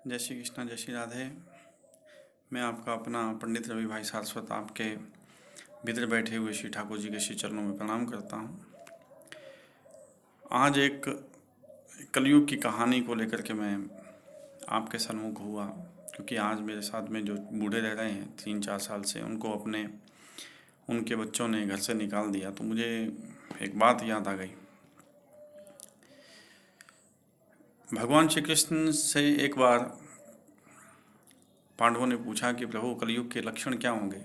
जय श्री कृष्णा, जय श्री राधे। मैं आपका अपना पंडित रवि भाई सारस्वत आपके भीतर बैठे हुए श्री ठाकुर जी के श्री चरणों में प्रणाम करता हूँ। आज एक कलयुग की कहानी को लेकर के मैं आपके सन्मुख हुआ, क्योंकि आज मेरे साथ में जो बूढ़े रह रहे हैं 3-4 साल से, उनके बच्चों ने घर से निकाल दिया। तो मुझे एक बात याद आ गई। भगवान श्री कृष्ण से एक बार पांडवों ने पूछा कि प्रभु कलयुग के लक्षण क्या होंगे।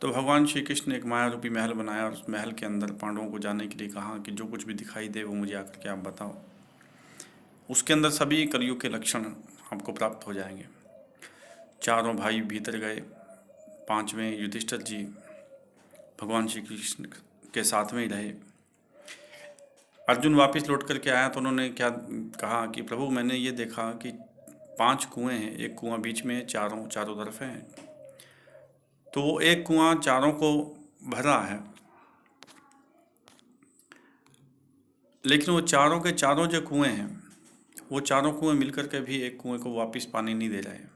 तो भगवान श्री कृष्ण ने एक माया रूपी महल बनाया और उस महल के अंदर पांडवों को जाने के लिए कहा कि जो कुछ भी दिखाई दे वो मुझे आकर के आप बताओ। उसके अंदर सभी कलयुग के लक्षण आपको प्राप्त हो जाएंगे। चारों भाई भीतर गए। 5वें युधिष्ठिर जी भगवान श्री कृष्ण के साथ में ही रहे। अर्जुन वापस लौट करके आया तो उन्होंने क्या कहा कि प्रभु मैंने ये देखा कि 5 कुएं हैं, एक कुआं बीच में है, चारों तरफ हैं। तो वो एक कुआं चारों को भरा है, लेकिन वो चारों के चारों जो कुएं हैं वो चारों कुएं मिलकर के भी एक कुएं को वापस पानी नहीं दे रहे हैं।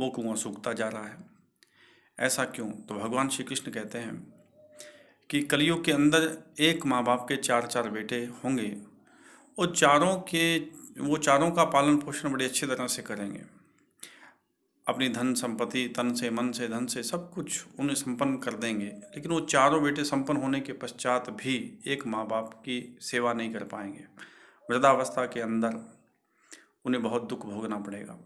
वो कुआं सूखता जा रहा है। ऐसा क्यों? तो भगवान श्री कृष्ण कहते हैं कि कलयुग के अंदर एक माँ बाप के 4-4 बेटे होंगे। वो चारों का पालन पोषण बड़ी अच्छी तरह से करेंगे। अपनी धन संपत्ति, तन से, मन से, धन से सब कुछ उन्हें संपन्न कर देंगे। लेकिन वो चारों बेटे संपन्न होने के पश्चात भी एक माँ बाप की सेवा नहीं कर पाएंगे। वृद्धावस्था के अंदर उन्हें बहुत दुख भोगना पड़ेगा,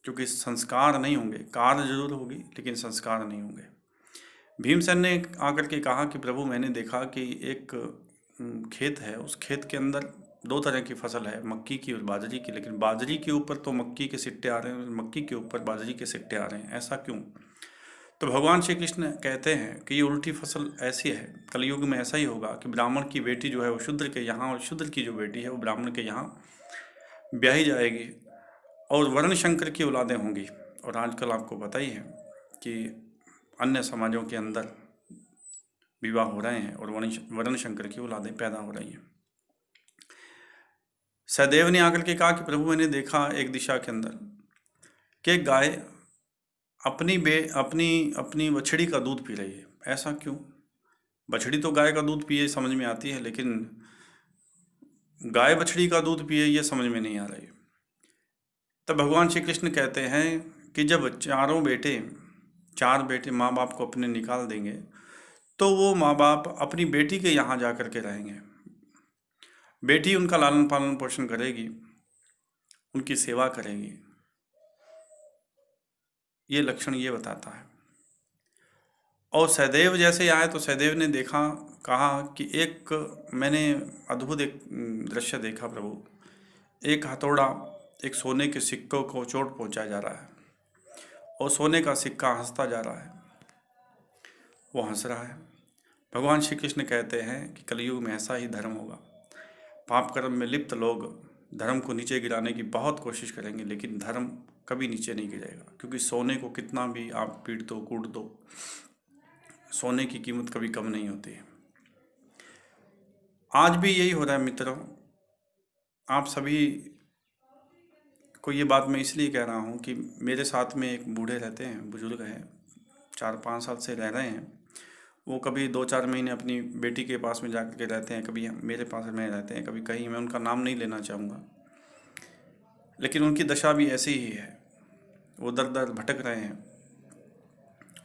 क्योंकि संस्कार नहीं होंगे। कार्य जरूर होगी लेकिन संस्कार नहीं होंगे। भीमसेन ने आकर के कहा कि प्रभु मैंने देखा कि एक खेत है, उस खेत के अंदर 2 तरह की फसल है, मक्की की और बाजरी की। लेकिन बाजरी के ऊपर तो मक्की के सिट्टे आ रहे हैं, मक्की के ऊपर बाजरी के सिट्टे आ रहे हैं। ऐसा क्यों? तो भगवान श्री कृष्ण कहते हैं कि ये उल्टी फसल ऐसी है, कलयुग में ऐसा ही होगा कि ब्राह्मण की बेटी जो है वो शूद्र के यहाँ, और शूद्र की जो बेटी है वो ब्राह्मण के यहाँ ब्याही जाएगी, और वर्ण शंकर की औलादें होंगी। और आजकल आपको पता ही है कि अन्य समाजों के अंदर विवाह हो रहे हैं और वर्ण शंकर की औलादें पैदा हो रही हैं। सहदेव ने आकर के कहा कि प्रभु मैंने देखा एक दिशा के अंदर कि गाय अपनी बछड़ी का दूध पी रही है। ऐसा क्यों? बछड़ी तो गाय का दूध पिए समझ में आती है, लेकिन गाय बछड़ी का दूध पिए ये समझ में नहीं आ रही। तब भगवान श्री कृष्ण कहते हैं कि जब 4 बेटे माँ बाप को अपने निकाल देंगे तो वो माँ बाप अपनी बेटी के यहाँ जा कर के रहेंगे। बेटी उनका लालन पालन पोषण करेगी, उनकी सेवा करेगी। ये लक्षण ये बताता है। और सहदेव जैसे आए तो सहदेव ने देखा, कहा कि मैंने अद्भुत एक दृश्य देखा प्रभु। एक हथौड़ा एक सोने के सिक्कों को चोट पहुंचाया जा रहा है और सोने का सिक्का हंसता जा रहा है। वो हंस रहा है। भगवान श्री कृष्ण कहते हैं कि कलयुग में ऐसा ही धर्म होगा। पाप कर्म में लिप्त लोग धर्म को नीचे गिराने की बहुत कोशिश करेंगे, लेकिन धर्म कभी नीचे नहीं गिरेगा, क्योंकि सोने को कितना भी आप पीट दो, कूट दो, सोने की कीमत कभी कम नहीं होती है। आज भी यही हो रहा है मित्रों। आप सभी को ये बात मैं इसलिए कह रहा हूँ कि मेरे साथ में एक बूढ़े रहते हैं, बुजुर्ग हैं, 4-5 साल से रह रहे हैं। वो कभी 2-4 महीने अपनी बेटी के पास में जाकर के रहते हैं, कभी मेरे पास में रहते हैं, कभी कहीं। मैं उनका नाम नहीं लेना चाहूँगा, लेकिन उनकी दशा भी ऐसी ही है। वो दर दर भटक रहे हैं।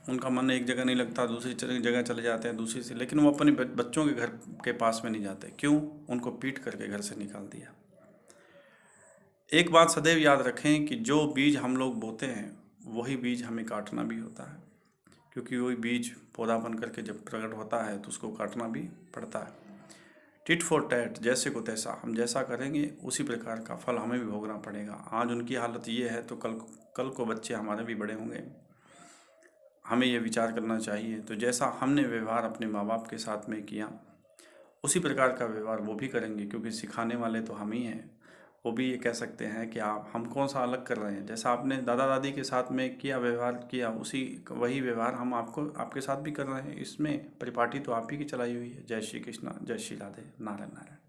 उनका मन एक जगह नहीं लगता, दूसरी जगह चले जाते हैं, दूसरी से। लेकिन वो अपने बच्चों के घर के पास में नहीं जाते। क्यों? उनको पीट करके घर से निकाल दिया। एक बात सदैव याद रखें कि जो बीज हम लोग बोते हैं वही बीज हमें काटना भी होता है, क्योंकि वही बीज पौधा बन करके जब प्रकट होता है तो उसको काटना भी पड़ता है। टिट फॉर टैट, जैसे को तैसा। हम जैसा करेंगे उसी प्रकार का फल हमें भी भोगना पड़ेगा। आज उनकी हालत ये है तो कल को बच्चे हमारे भी बड़े होंगे। हमें ये विचार करना चाहिए। तो जैसा हमने व्यवहार अपने माँ बाप के साथ में किया, उसी प्रकार का व्यवहार वो भी करेंगे, क्योंकि सिखाने वाले तो हम ही हैं। वो भी ये कह सकते हैं कि हम कौन सा अलग कर रहे हैं। जैसा आपने दादा दादी के साथ में किया, व्यवहार किया, वही व्यवहार हम आपके साथ भी कर रहे हैं। इसमें परिपाटी तो आप ही की चलाई हुई है। जय श्री कृष्णा, जय श्री राधे, नारायण नारायण।